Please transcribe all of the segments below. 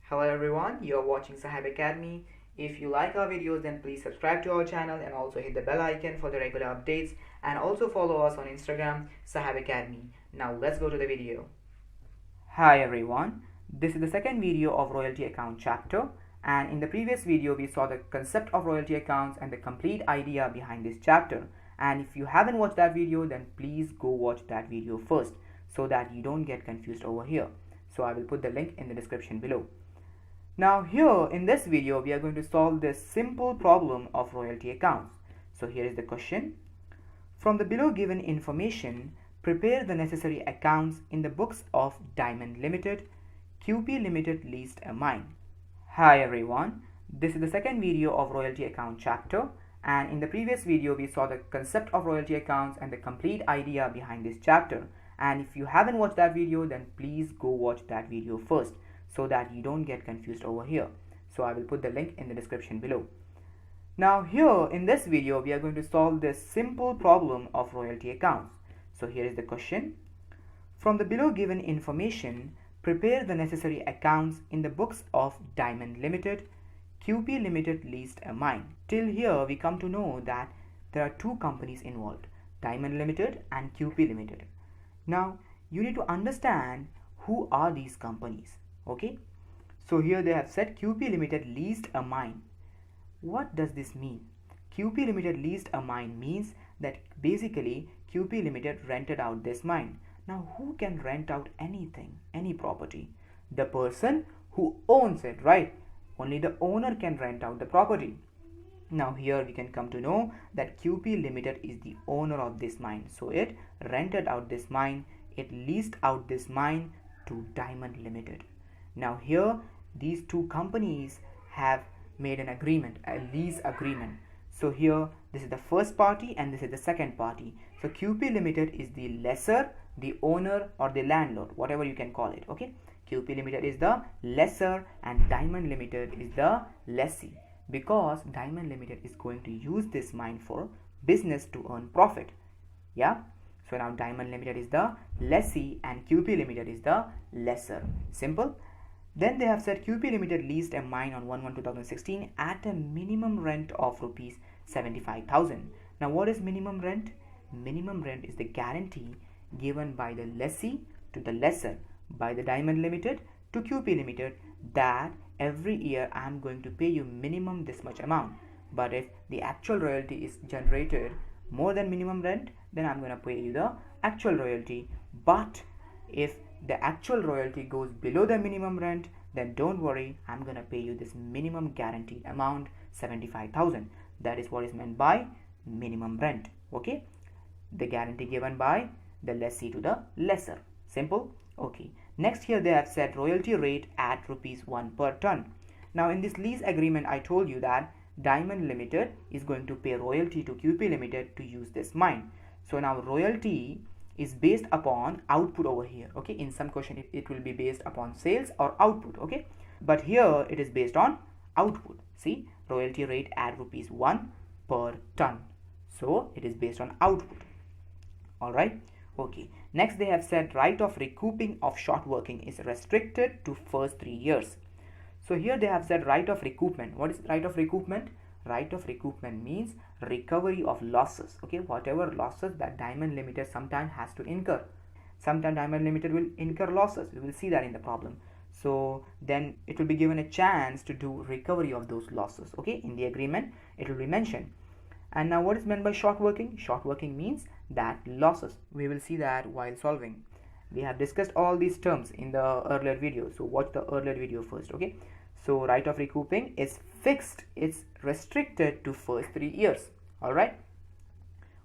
Hello everyone, you are watching Saheb Academy. If you like our videos, then please subscribe to our channel and also hit the bell icon for the regular updates, and also follow us on Instagram, Saheb Academy. Now let's go to the video. Hi everyone, this is the second video of royalty account chapter, and in the previous video we saw the concept of royalty accounts and the complete idea behind this chapter. And if you haven't watched that video, then please go watch that video first so that you don't get confused over here. So I will put the link in the description below. Now here in this video we are going to solve this simple problem of royalty accounts. So here is the question. From the below given information, prepare the necessary accounts in the books of Diamond Limited, QP Limited leased a mine. Hi everyone, this is the second video of royalty account chapter, and in the previous video we saw the concept of royalty accounts and the complete idea behind this chapter. And if you haven't watched that video, then please go watch that video first so that you don't get confused over here. So I will put the link in the description below. Now here in this video we are going to solve this simple problem of royalty accounts. So here is the question. From the below given information, prepare the necessary accounts in the books of Diamond Limited, QP Limited leased a mine. Till here we come to know that there are two companies involved, Diamond Limited and QP Limited. Now you need to understand who are these companies. Okay, so here they have said QP Limited leased a mine. What does this mean? QP Limited leased a mine means that basically QP Limited rented out this mine. Now who can rent out anything, any property? The person who owns it, right? Only the owner can rent out the property. Now here we can come to know that QP Limited is the owner of this mine. So it rented out this mine, it leased out this mine to Diamond Limited. Now here these two companies have made an agreement, a lease agreement. So here this is the first party and this is the second party. So QP Limited is the lessor, the owner, or the landlord, whatever you can call it. Okay, QP Limited is the lessor and Diamond Limited is the lessee, because Diamond Limited is going to use this mine for business to earn profit. Yeah, so now Diamond Limited is the lessee and QP Limited is the lessor. Simple. Then they have said QP Limited leased a mine on 1/1/2016 at a minimum rent of rupees 75,000. Now what is minimum rent? Minimum rent is the guarantee given by the lessee to the lessor, by the Diamond Limited to QP Limited, that every year I am going to pay you minimum this much amount. But if the actual royalty is generated more than minimum rent, then I'm going to pay you the actual royalty. But if the actual royalty goes below the minimum rent, then don't worry, I'm going to pay you this minimum guaranteed amount, 75,000. That is what is meant by minimum rent. Okay, the guarantee given by the lessee to the lessor. Simple. Okay, next here they have said royalty rate at ₹1 per ton. Now in this lease agreement I told you that Diamond Limited is going to pay royalty to QP Limited to use this mine. So now royalty is based upon output over here. Okay, in some question it will be based upon sales or output. Okay, but here it is based on output. See, royalty rate at ₹1 per ton, so it is based on output. All right. Okay, next they have said right of recouping of short working is restricted to first 3 years. So here they have said right of recoupment. What is right of recoupment? Right of recoupment means recovery of losses. Okay, whatever losses that Diamond Limited sometimes has to incur. Sometimes Diamond Limited will incur losses. We will see that in the problem. So then it will be given a chance to do recovery of those losses. Okay, in the agreement it will be mentioned. And now what is meant by short working? Short working means that losses. We will see that while solving. We have discussed all these terms in the earlier video. So watch the earlier video first. Okay. So right of recouping is fixed, it's restricted to first 3 years. All right.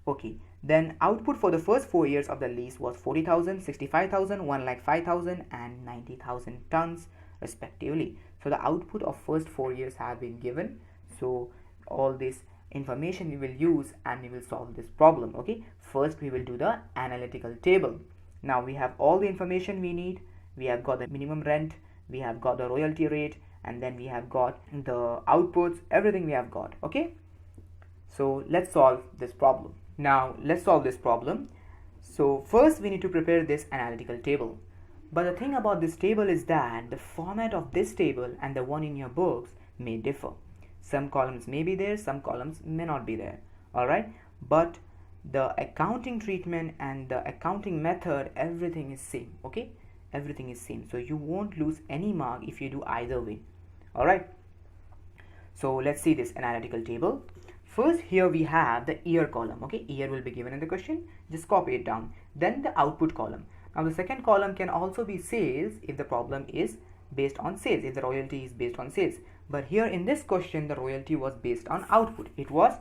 Okay, then output for the first 4 years of the lease was 40,000, 65,000, 1,05,000 and 90,000 tons respectively. So the output of first 4 years have been given. So all this information we will use and we will solve this problem. Okay, first we will do the analytical table. Now we have all the information we need. We have got the minimum rent, we have got the royalty rate, and then we have got the outputs, everything we have got. Okay, so let's solve this problem. Now let's solve this problem. So first we need to prepare this analytical table. But the thing about this table is that the format of this table and the one in your books may differ. Some columns may be there, some columns may not be there. Alright, but the accounting treatment and the accounting method, everything is same. Okay, everything is same, so you won't lose any mark if you do either way. Alright, so let's see this analytical table. First, here we have the year column. Okay, year will be given in the question, just copy it down. Then the output column. Now the second column can also be sales if the problem is based on sales, if the royalty is based on sales. But here in this question, the royalty was based on output. It was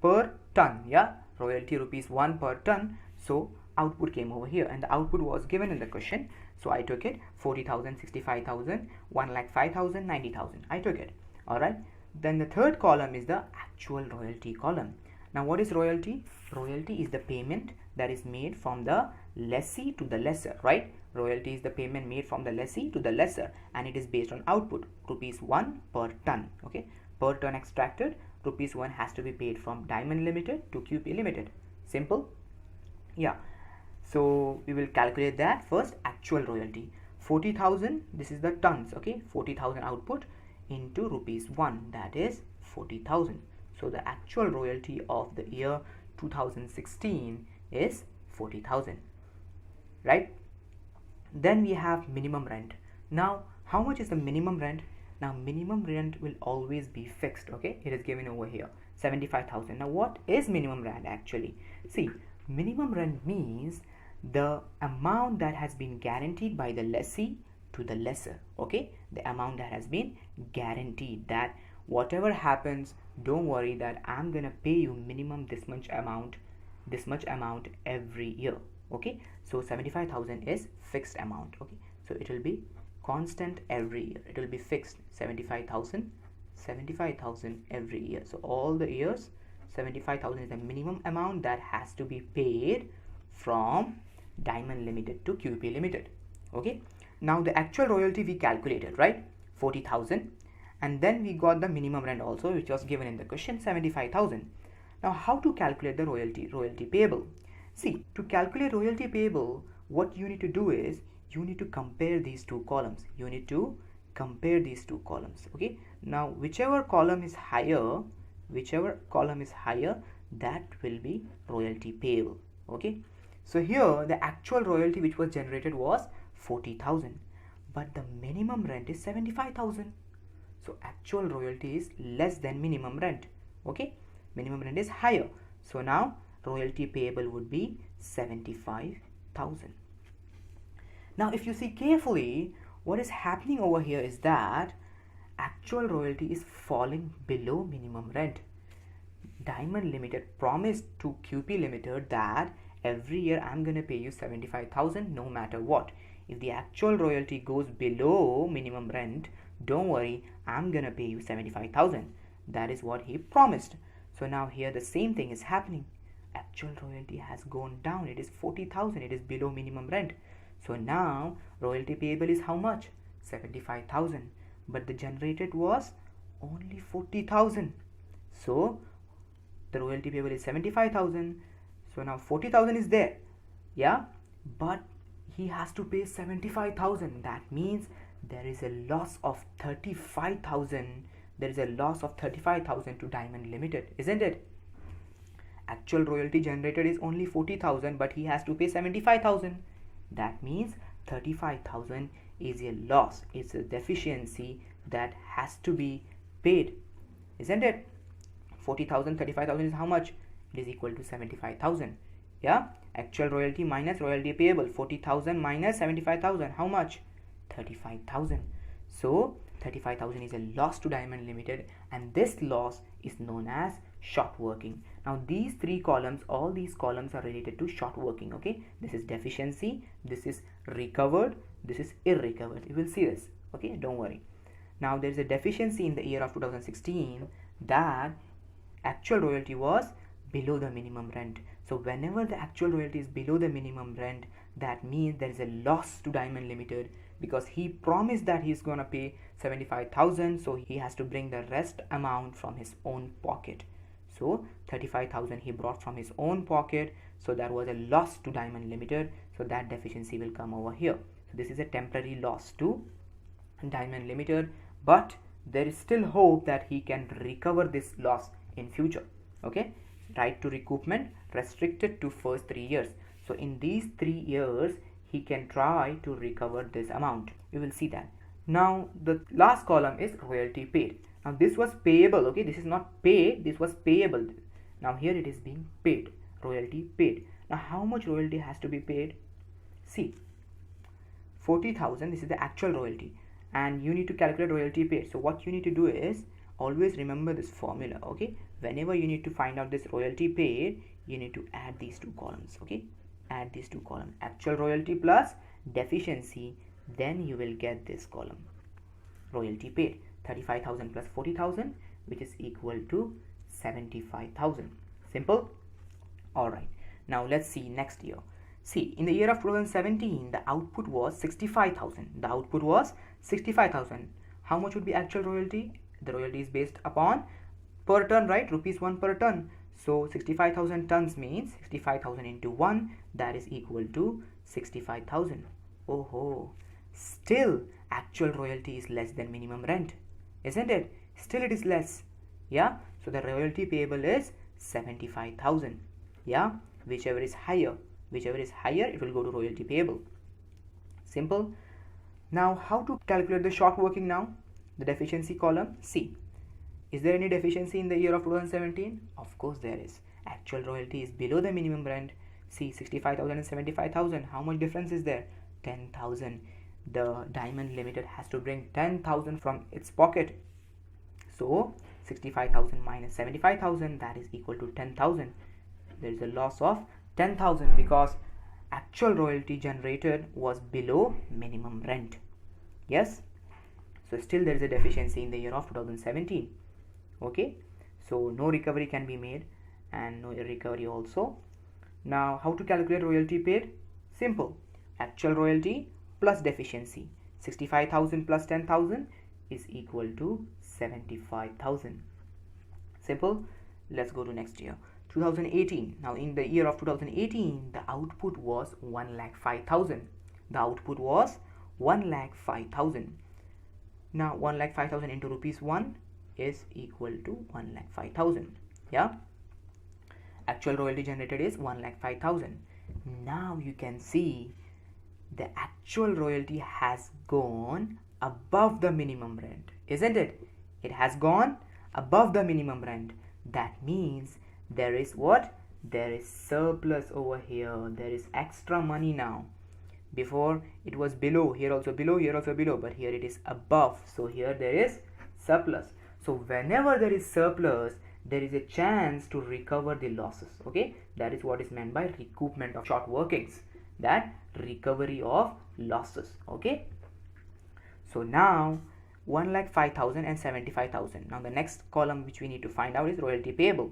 per ton. Yeah, royalty ₹1 per ton. So output came over here, and the output was given in the question. So I took it 40,000, 65,000, 1,05,000, 90,000. I took it. All right. Then the third column is the actual royalty column. Now what is royalty? Royalty is the payment that is made from the lessee to the lessor, right? Royalty is the payment made from the lessee to the lessor, and it is based on output, ₹1 per ton. Okay, per ton extracted, ₹1 has to be paid from Diamond Limited to QP Limited. Simple. Yeah, so we will calculate that first. Actual royalty 40,000, this is the tons. Okay, 40,000 output into ₹1, that is 40,000. So the actual royalty of the year 2016 is 40,000, right? Then we have minimum rent. Now how much is the minimum rent? Now minimum rent will always be fixed. Okay, it is given over here, 75,000. Now what is minimum rent actually? See, minimum rent means the amount that has been guaranteed by the lessee to the lessor. Okay, the amount that has been guaranteed, that whatever happens, don't worry, that I'm gonna pay you minimum this much amount every year. Okay, so 75,000 is fixed amount. Okay, so it will be constant every year, it will be fixed, 75,000 every year. So all the years 75,000 is the minimum amount that has to be paid from Diamond Limited to QP Limited. Okay, now the actual royalty we calculated, right? 40,000, and then we got the minimum rent also, which was given in the question, 75,000. Now how to calculate the royalty payable? See, to calculate royalty payable, what you need to do is you need to compare these two columns. Okay, now whichever column is higher, that will be royalty payable. Okay, so here the actual royalty which was generated was 40,000, but the minimum rent is 75,000. So actual royalty is less than minimum rent. Okay, minimum rent is higher, so now royalty payable would be 75,000. Now if you see carefully, what is happening over here is that actual royalty is falling below minimum rent. Diamond Limited promised to QP Limited that every year I'm gonna pay you 75,000 no matter what. If the actual royalty goes below minimum rent, don't worry, I'm gonna pay you 75,000. That is what he promised. So now here the same thing is happening. Actual royalty has gone down. It is 40,000. It is below minimum rent. So now royalty payable is how much? 75,000. But the generated was only 40,000. So the royalty payable is 75,000. So now 40,000 is there. Yeah, but he has to pay 75,000. That means there is a loss of 35,000. There is a loss of 35,000 to Diamond Limited, isn't it? Actual royalty generated is only 40,000, but he has to pay 75,000. That means 35,000 is a loss. It's a deficiency that has to be paid, isn't it? 40,000, 35,000 is how much? It is equal to 75,000. Yeah, actual royalty minus royalty payable. 40,000 minus 75,000, how much? 35,000. So 35,000 is a loss to Diamond Limited, and this loss is known as short working. Now these three columns, all these columns are related to short working. Okay, this is deficiency, this is recovered, this is irrecovered. You will see this. Okay, don't worry. Now there is a deficiency in the year of 2016 that actual royalty was below the minimum rent. So whenever the actual royalty is below the minimum rent, that means there is a loss to Diamond Limited, because he promised that he's gonna pay 75,000, so he has to bring the rest amount from his own pocket. So 35,000 he brought from his own pocket, so there was a loss to Diamond Limited, so that deficiency will come over here. So this is a temporary loss to Diamond Limited, but there is still hope that he can recover this loss in future. Okay, right to recoupment restricted to first 3 years. So in these 3 years he can try to recover this amount. You will see that. Now the last column is royalty paid. Now this was payable. Okay, this is not paid, this was payable. Now here it is being paid, royalty paid. Now how much royalty has to be paid? See, 40,000, this is the actual royalty, and you need to calculate royalty paid. So what you need to do is always remember this formula. Okay, whenever you need to find out this royalty paid, you need to add these two columns. Okay, add these two columns, actual royalty plus deficiency, then you will get this column, royalty paid. 35,000 plus 40,000, which is equal to 75,000. Simple. All right, now let's see next year. See, in the year of 2017, the output was 65,000. The output was 65,000. How much would be actual royalty? The royalty is based upon per ton, right? Rupees 1 per ton. So 65,000 tons means 65,000 into 1, that is equal to 65,000. Oh, still actual royalty is less than minimum rent, isn't it? Still it is less. Yeah, so the royalty payable is 75,000. Yeah, whichever is higher, it will go to royalty payable. Simple. Now how to calculate the short working now? The deficiency column. See, is there any deficiency in the year of 2017? Of course there is. Actual royalty is below the minimum rent. See, 65,000 and 75,000. How much difference is there? 10,000. The Diamond Limited has to bring 10,000 from its pocket. So 65,000 minus 75,000, that is equal to 10,000. There is a loss of 10,000 because actual royalty generated was below minimum rent. Yes, so still there is a deficiency in the year of 2017. Okay, so no recovery can be made and no recovery also. Now how to calculate royalty paid? Simple, actual royalty plus deficiency. 65,000 plus 10,000 is equal to 75,000. Simple. Let's go to next year, 2018. Now in the year of 2018, the output was 1,05,000. The output was 1,05,000. Now 1,05,000 into rupees 1 is equal to 1,05,000. Yeah, actual royalty generated is 1,05,000. Now you can see the actual royalty has gone above the minimum rent, isn't it? It has gone above the minimum rent. That means there is what? There is surplus over here. There is extra money now. Before it was below, here also below, here also below, but here it is above. So here there is surplus. So whenever there is surplus, there is a chance to recover the losses. Okay, that is what is meant by recoupment of short workings, that recovery of losses. Okay, so now 1,05,000 and 75,000. Now the next column which we need to find out is royalty payable.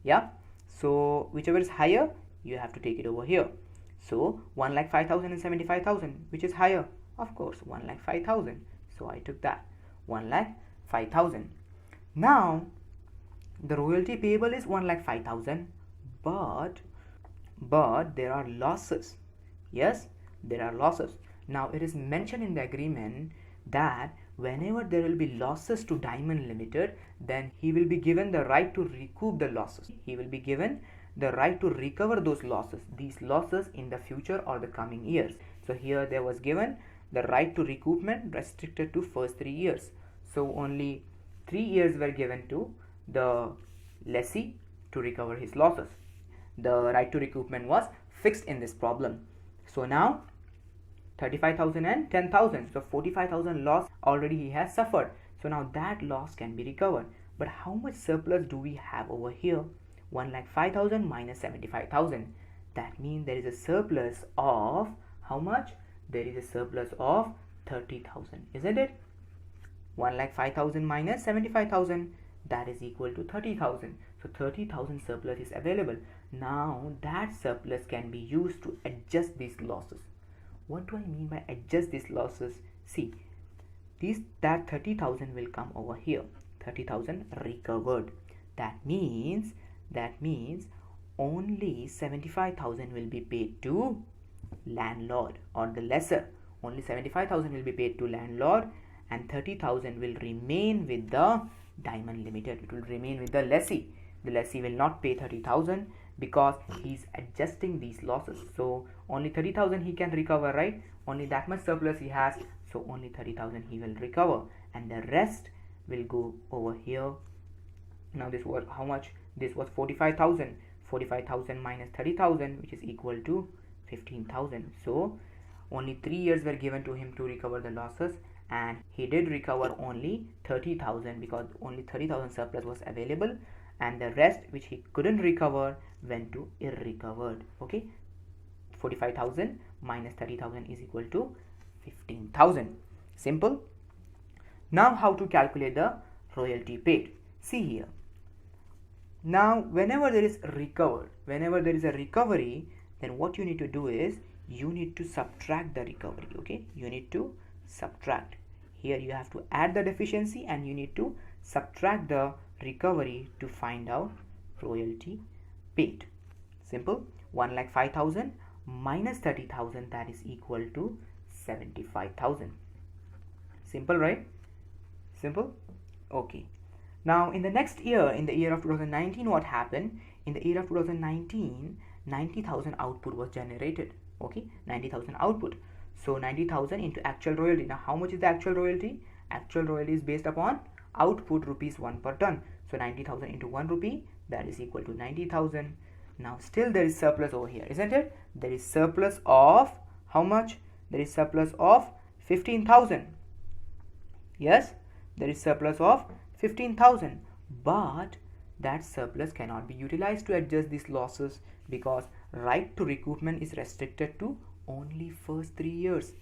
Yeah, so whichever is higher, you have to take it over here. So 1,05,000 and 75,000, which is higher? Of course 1,05,000. So I took that, 1,05,000. Now the royalty payable is 1,05,000, but there are losses. Yes, there are losses. Now it is mentioned in the agreement that whenever there will be losses to Diamond Limited, then he will be given the right to recoup the losses. He will be given the right to recover those losses, these losses in the future or the coming years. So here there was given the right to recoupment restricted to first 3 years. So only 3 years were given to the lessee to recover his losses. The right to recoupment was fixed in this problem. So now 35,000 and 10,000. So 45,000 loss already he has suffered. So now that loss can be recovered. But how much surplus do we have over here? 1,05,000 minus 75,000. That means there is a surplus of how much? There is a surplus of 30,000, isn't it? 1,05,000 minus 75,000, that is equal to 30,000. So 30,000 surplus is available. Now that surplus can be used to adjust these losses. What do I mean by adjust these losses? See, that 30,000 will come over here. 30,000 recovered. That means only 75,000 will be paid to landlord or the lessor. only 75,000 will be paid to landlord, and 30,000 will remain with the Diamond Limited. It will remain with the lessee. The lessee will not pay 30,000 because he's adjusting these losses. So only 30,000 he can recover, right? Only that much surplus he has, so only 30,000 he will recover, and the rest will go over here. Now this was how much? This was 45,000. 45,000 minus 30,000, which is equal to 15,000. So only 3 years were given to him to recover the losses, and he did recover only 30,000 because only 30,000 surplus was available, and the rest which he couldn't recover went to irrecovered. Okay, 45,000 minus 30,000 is equal to 15,000. Simple. Now how to calculate the royalty paid? See here. Now whenever there is a recovery, then what you need to do is you need to subtract the recovery. Okay, you need to subtract. Here you have to add the deficiency and you need to subtract the recovery to find out royalty paid. Simple. 1,05,000 minus 30,000, that is equal to 75,000. Simple, right? Simple. Okay. Now in the next year, in the year of 2019, what happened? In the year of 2019, 90,000 output was generated. Okay, 90,000 output. So 90,000 into actual royalty. Now how much is the actual royalty? Actual royalty is based upon output rupees 1 per ton. So 90,000 into 1 rupee, that is equal to 90,000. Now still there is surplus over here, isn't it? There is surplus of how much? There is surplus of 15,000. Yes, there is surplus of 15,000, but that surplus cannot be utilized to adjust these losses because right to recoupment is restricted to only first 3 years.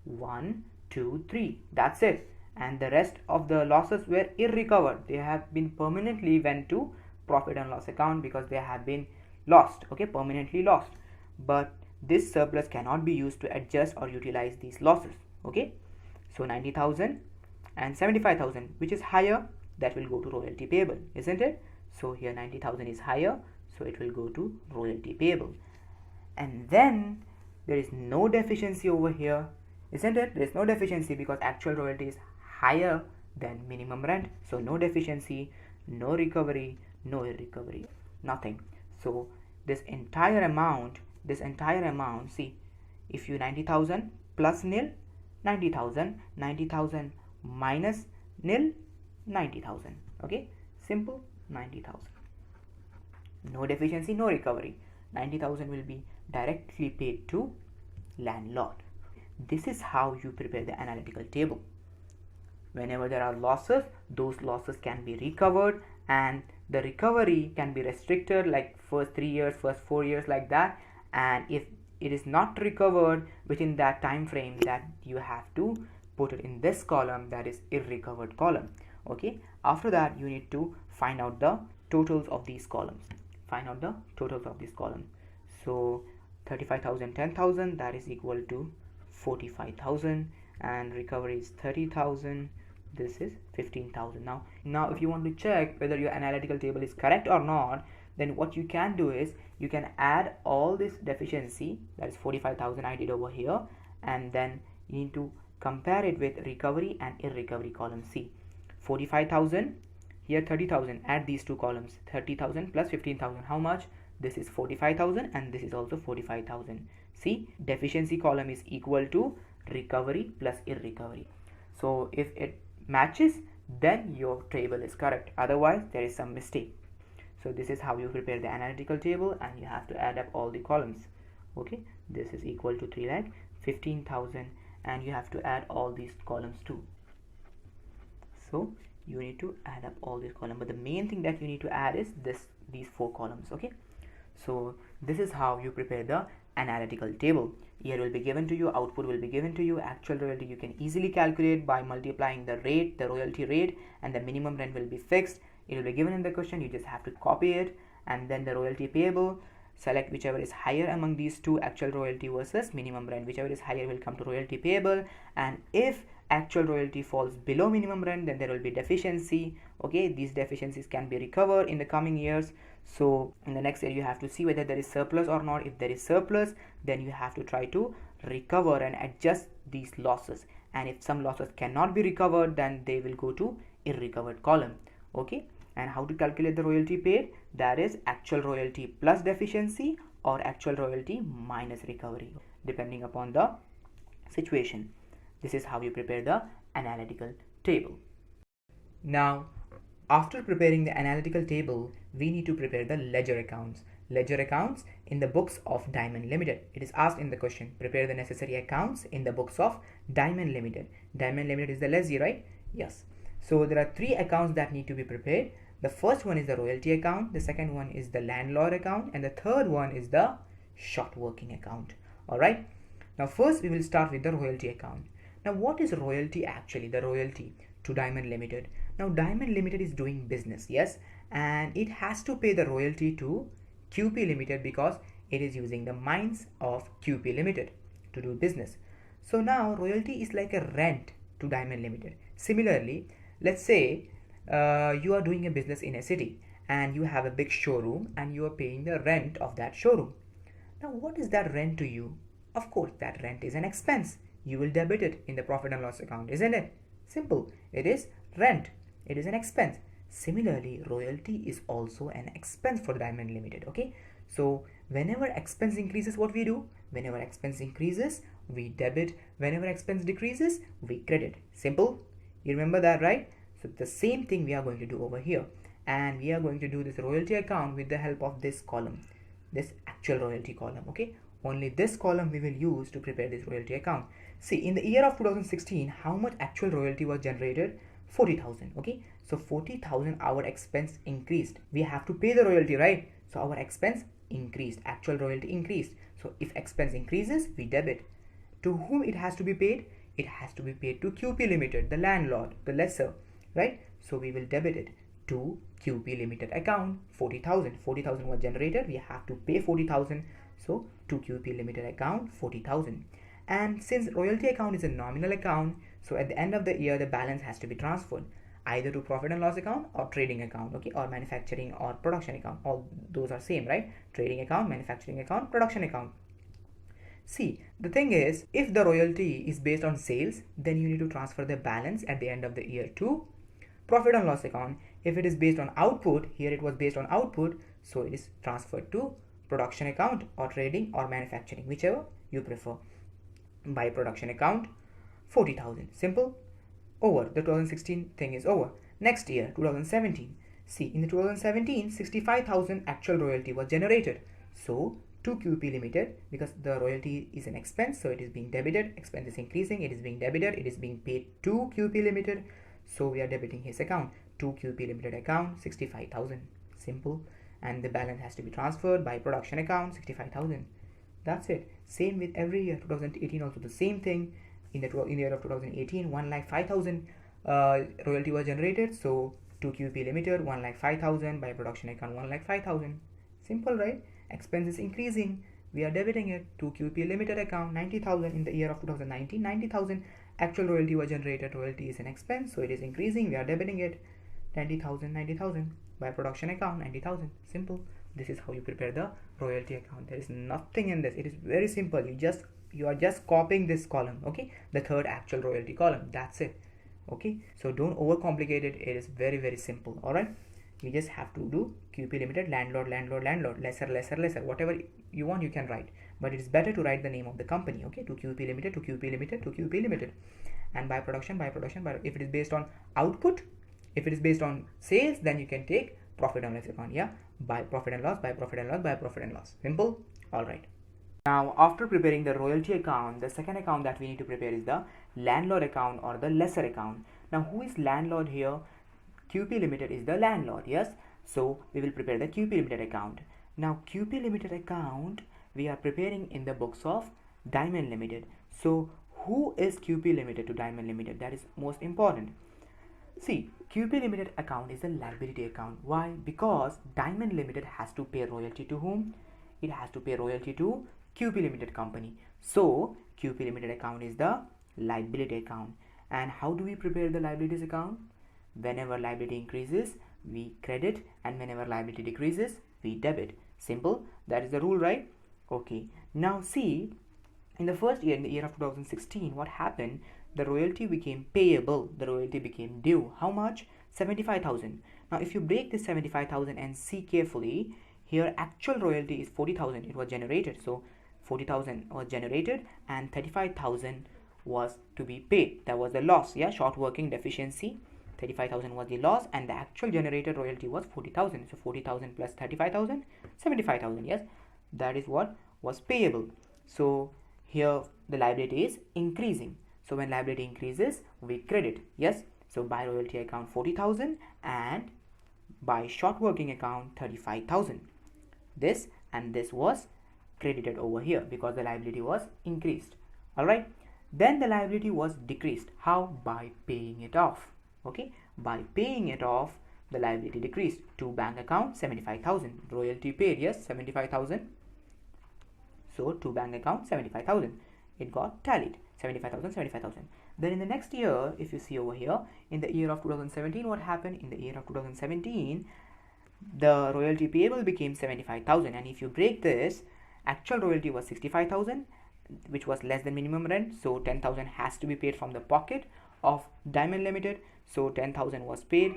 1, 2, 3. That's it. And the rest of the losses were irrecovered. They have been permanently went to profit and loss account because they have been lost. Okay, permanently lost. But this surplus cannot be used to adjust or utilize these losses. Okay, so 90,000 and 75,000, which is higher, that will go to royalty payable, isn't it? So here 90,000 is higher, so it will go to royalty payable. And then there is no deficiency over here, isn't it? There is no deficiency because actual royalty is higher than minimum rent. So no deficiency, no recovery, no irrecovery, nothing. So this entire amount, see, if you 90,000 plus nil, 90,000, 90,000 minus nil, 90,000. Okay, simple. 90,000. No deficiency, no recovery. 90,000 will be directly paid to landlord. This is how you prepare the analytical table. Whenever there are losses, those losses can be recovered, and the recovery can be restricted like first 3 years, first 4 years, like that. And if it is not recovered within that time frame, that you have to put it in this column, that is irrecovered column. Okay, after that you need to find out the totals of these columns. So 35,000, 10,000, that is equal to 45,000, and recovery is 30,000. This is 15,000. Now if you want to check whether your analytical table is correct or not, then what you can do is you can add all this deficiency, that is 45,000 I did over here, and then you need to compare it with recovery and irrecovery column. See, 45,000, here 30,000, add these two columns, 30,000 plus 15,000, how much? This is 45,000 and this is also 45,000. See, deficiency column is equal to recovery plus irrecovery. So if it matches, then your table is correct, otherwise there is some mistake. So this is how you prepare the analytical table, and you have to add up all the columns. Okay, this is equal to 3,15,000, and you have to add all these columns too. So you need to add up all these columns, but the main thing that you need to add is these 4 columns. Okay, so this is how you prepare the analytical table. Year will be given to you, output will be given to you, actual royalty you can easily calculate by multiplying the rate, the royalty rate, and the minimum rent will be fixed. It will be given in the question, you just have to copy it. And then the royalty payable, select whichever is higher among these two, actual royalty versus minimum rent. Whichever is higher will come to royalty payable, and if actual royalty falls below minimum rent, then there will be deficiency. Okay, these deficiencies can be recovered in the coming years. So in the next year you have to see whether there is surplus or not. If there is surplus, then you have to try to recover and adjust these losses, and if some losses cannot be recovered, then they will go to irrecovered column. Okay, and how to calculate the royalty paid? That is actual royalty plus deficiency or actual royalty minus recovery, depending upon the situation. This is how you prepare the analytical table. Now, after preparing the analytical table, we need to prepare the ledger accounts. Ledger accounts in the books of Diamond Limited. It is asked in the question, prepare the necessary accounts in the books of Diamond Limited. Diamond Limited is the lessee, right? Yes. So there are 3 accounts that need to be prepared. The first one is the royalty account, the second one is the landlord account, and the third one is the shortworking account. Alright. Now first we will start with the royalty account. Now what is royalty actually? The royalty to Diamond Limited. Now Diamond Limited is doing business, yes, and it has to pay the royalty to QP Limited because it is using the mines of QP Limited to do business. So now royalty is like a rent to Diamond Limited. Similarly, let's say you are doing a business in a city and you have a big showroom and you are paying the rent of that showroom. Now what is that rent to you? Of course, that rent is an expense. You will debit it in the profit and loss account, isn't it? Simple. It is rent. It is an expense. Similarly, royalty is also an expense for Diamond Limited. Okay. So whenever expense increases, what we do? Whenever expense increases, we debit. Whenever expense decreases, we credit. Simple. You remember that, right? So the same thing we are going to do over here. And we are going to do this royalty account with the help of this column, this actual royalty column. Okay. Only this column we will use to prepare this royalty account. See, in the year of 2016, how much actual royalty was generated? 40,000. Okay, so 40,000 our expense increased. We have to pay the royalty, right? So our expense increased, actual royalty increased. So if expense increases, we debit. To whom it has to be paid? It has to be paid to QP Limited, the landlord, the lessor, right? So we will debit it to QP Limited account. 40,000 was generated. We have to pay 40,000. So to QP Limited account 40,000. And since royalty account is a nominal account, so at the end of the year the balance has to be transferred either to profit and loss account or trading account, okay, or manufacturing or production account. All those are same, right? Trading account, manufacturing account, production account. See, the thing is, if the royalty is based on sales, then you need to transfer the balance at the end of the year to profit and loss account. If it is based on output, here it was based on output, so it is transferred to production account or trading or manufacturing, whichever you prefer. By production account 40,000. Simple. Over. The 2016 thing is over. Next year 2017. See, in the 2017 65,000 actual royalty was generated. So to QP Limited, because the royalty is an expense, so it is being debited. Expense is increasing, it is being debited, it is being paid to QP Limited, so we are debiting his account to QP Limited account 65,000. Simple. And the balance has to be transferred by production account 65,000. That's it. Same with every year. 2018 also the same thing. In the year of 2018, 1,05,000 royalty was generated. So to QP Limited 1,05,000, by production account 1,05,000. Simple, right? Expense is increasing. We are debiting it to QP Limited account 90,000. In the year of 2019, 90,000 actual royalty was generated. Royalty is an expense, so it is increasing. We are debiting it 90,000, 90,000, by production account 90,000. Simple. This is how you prepare the royalty account. There is nothing in this. It is very simple. You are just copying this column, okay, the third actual royalty column. That's it. Okay, so don't overcomplicate it. It is very, very simple. All right, you just have to do QP Limited, landlord, lesser, whatever you want you can write, but it is better to write the name of the company, okay, to QP Limited, to QP Limited, to QP Limited. And by production, if it is based on output, if it is based on sales, then you can take profit and loss account. Yeah, by profit and loss, by profit and loss, by profit and loss. Simple. All right. Now, after preparing the royalty account, the second account that we need to prepare is the landlord account or the lessor account. Now, who is landlord here? QP Limited is the landlord, yes. So we will prepare the QP Limited account. Now, QP Limited account we are preparing in the books of Diamond Limited. So who is QP Limited to Diamond Limited? That is most important. See, QP Limited account is a liability account. Why? Because Diamond Limited has to pay royalty to whom? It has to pay royalty to QP Limited company. So QP Limited account is the liability account. And how do we prepare the liabilities account? Whenever liability increases, we credit, and whenever liability decreases, we debit. Simple. That is the rule, right? Okay. Now see, In the first year, in the year of 2016, what happened? The royalty became payable. The royalty became due. How much? 75,000. Now, if you break this 75,000 and see carefully, here actual royalty is 40,000. It was generated. So 40,000 was generated and 35,000 was to be paid. That was the loss. Yeah, short working deficiency. 35,000 was the loss and the actual generated royalty was 40,000. So 40,000 plus 35,000, 75,000. Yes, that is what was payable. So here the liability is increasing. So when liability increases, we credit. Yes, so by royalty account 40,000 and by short working account 35,000. This and this was credited over here because the liability was increased. All right, then the liability was decreased. How? By paying it off. Okay, by paying it off, the liability decreased. To bank account 75,000. Royalty paid, yes, 75,000. So to bank account 75,000. It got tallied. 75,000, 75,000. Then in the next year, if you see over here, in the year of 2017, what happened? In the year of 2017, the royalty payable became 75,000. And if you break this, actual royalty was 65,000, which was less than minimum rent. So 10,000 has to be paid from the pocket of Diamond Limited. So 10,000 was paid.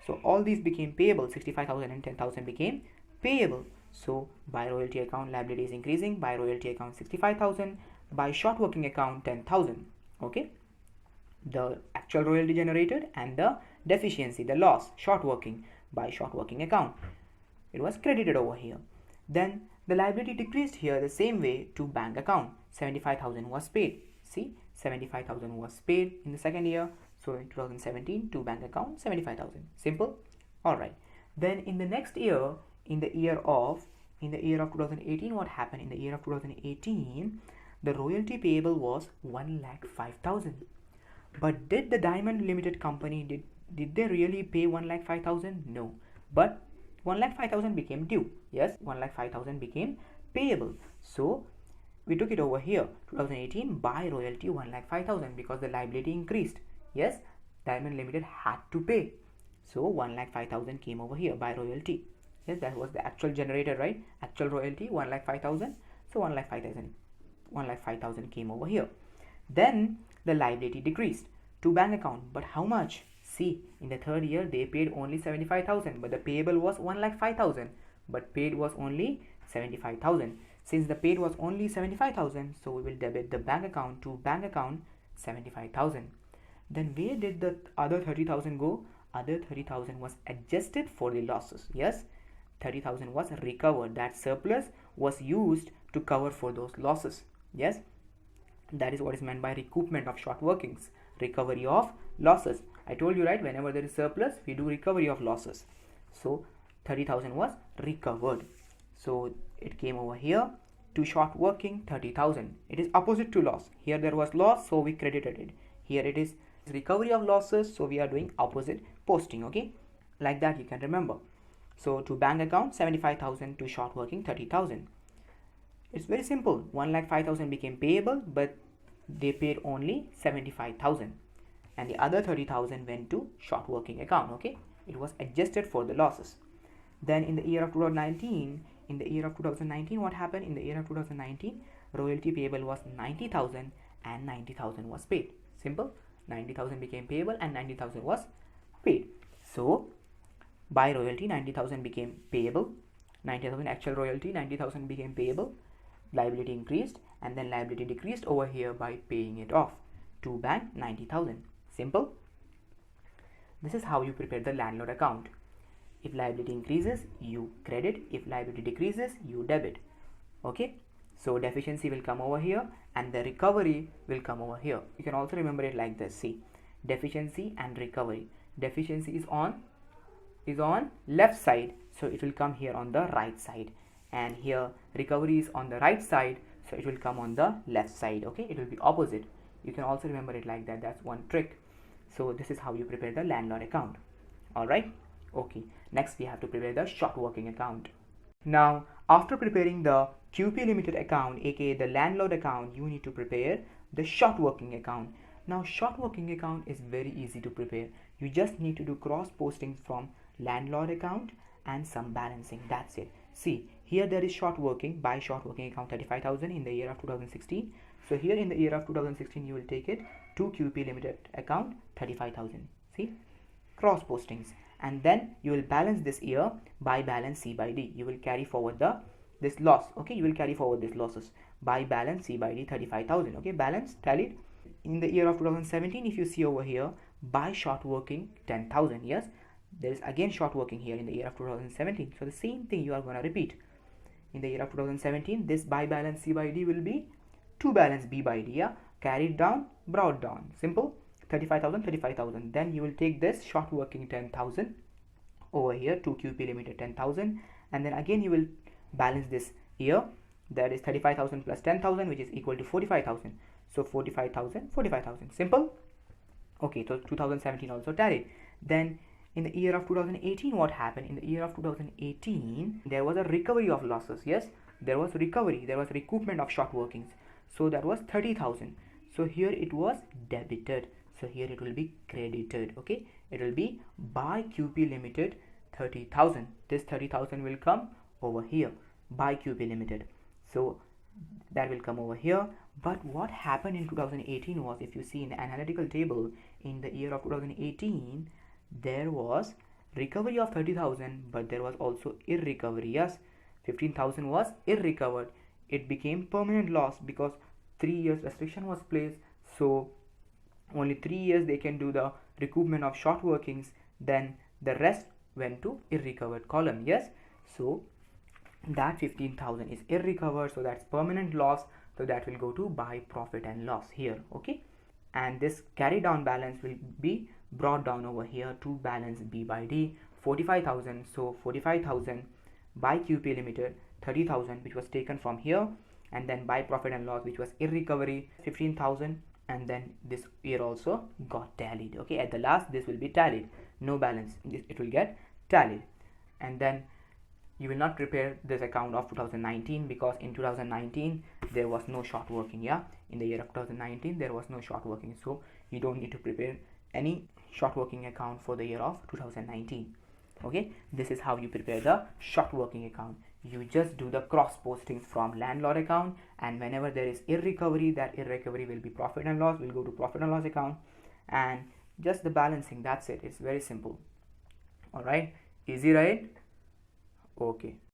So all these became payable. 65,000 and 10,000 became payable. So by royalty account, liability is increasing. By royalty account 65,000. By short working account 10,000. Okay, the actual royalty generated and the deficiency, the loss, short working, by short working account, it was credited over here. Then the liability decreased here the same way to bank account. 75,000 was paid. See, 75,000 was paid in the second year. So in 2017, to bank account 75,000. Simple. All right. Then in the next year, in the year of 2018, what happened? In the year of 2018, the royalty payable was 1,05,000. But did the Diamond Limited company, did they really pay 1,05,000? No. But 1,05,000 became due. Yes, 1,05,000 became payable. So we took it over here. 2018 by royalty 1,05,000 because the liability increased. Yes, Diamond Limited had to pay. So 1,05,000 came over here by royalty. Yes, that was the actual generated, right? Actual royalty 1,05,000. So 1,05,000 came over here. Then the liability decreased to bank account. But how much? See, in the third year they paid only 75,000, but the payable was 1,05,000, but paid was only 75,000. Since the paid was only 75,000, so we will debit the bank account to bank account 75,000. Then where did the other 30,000 go? Other 30,000 was adjusted for the losses. Yes, 30,000 was recovered. That surplus was used to cover for those losses. Yes, that is what is meant by recoupment of short workings, recovery of losses. I told you, right, whenever there is surplus, we do recovery of losses. So 30,000 was recovered. So it came over here to short working 30,000. It is opposite to loss. Here there was loss, so we credited it. Here it is recovery of losses, so we are doing opposite posting. Okay, like that you can remember. So to bank account 75,000, to short working 30,000. It's very simple. 1,05,000 became payable, but they paid only 75,000, and the other 30,000 went to short working account. Okay, it was adjusted for the losses. Then in the year of 2019, what happened? In the year of 2019, royalty payable was 90,000 and 90,000 was paid. Simple. 90,000 became payable and 90,000 was paid. So by royalty 90,000 became payable. 90,000 actual royalty, 90,000 became payable. Liability increased and then liability decreased over here by paying it off to bank 90,000. Simple. This is how you prepare the landlord account. If liability increases, you credit. If liability decreases, you debit. Okay, so deficiency will come over here and the recovery will come over here. You can also remember it like this. See, deficiency and recovery. Deficiency is on left side, so it will come here on the right side, and here recovery is on the right side, so it will come on the left side. Okay, it will be opposite. You can also remember it like that. That's one trick. So this is how you prepare the landlord account. All right. Okay, next we have to prepare the short working account. Now after preparing the QP limited account, aka the landlord account, you need to prepare the short working account. Now short working account is very easy to prepare. You just need to do cross postings from landlord account and some balancing. That's it. See, here there is short working by short working account 35,000 in the year of 2016, So here in the year of 2016 you will take it to QP limited account 35,000. See, cross postings, and then you will balance this year by balance C by D. You will carry forward this loss. Okay, you will carry forward this losses by balance C by D 35,000. Okay, balance tallied. In the year of 2017, if you see over here, by short working 10,000. Yes, there is again short working here in the year of 2017. So the same thing you are going to repeat. In the year of 2017, this by balance C by D will be to balance B by D. Yeah, carried down, brought down. Simple. 35,000, 35,000. Then you will take this short working 10,000 over here to QP limited 10,000, and then again you will balance this year, that is 35,000 plus 10,000, which is equal to 45,000. So 45,000, 45,000. Simple. Okay, so 2017 also tallied. Then in the year of 2018, what happened? In the year of 2018, there was a recovery of losses. Yes, there was recovery, there was recoupment of short workings. So that was 30,000. So here it was debited. So here it will be credited. Okay, it will be by QP limited 30,000. This 30,000 will come over here by QP limited. So that will come over here. But what happened in 2018 was, if you see in the analytical table, in the year of 2018, there was recovery of 30,000, but there was also irrecovery. Yes, 15,000 was irrecovered. It became permanent loss because 3 years restriction was placed. So only 3 years they can do the recoupment of short workings, then the rest went to irrecovered column. Yes, so that 15,000 is irrecovered, so that's permanent loss, so that will go to by profit and loss here. Okay, and this carry down balance will be brought down over here to balance B by D 45,000. So 45,000 by QP limited 30,000, which was taken from here, and then by profit and loss, which was irrecovery 15,000, and then this year also got tallied. Okay, at the last this will be tallied, no balance, it will get tallied. And then you will not prepare this account of 2019 because in 2019 there was no short working. Yeah, in the year of 2019 there was no short working, so you don't need to prepare any short working account for the year of 2019. Okay, this is how you prepare the short working account. You just do the cross postings from landlord account, and whenever there is irrecovery, that irrecovery will be profit and loss, will go to profit and loss account, and just the balancing, that's it. It's very simple. All right, easy, right? Okay.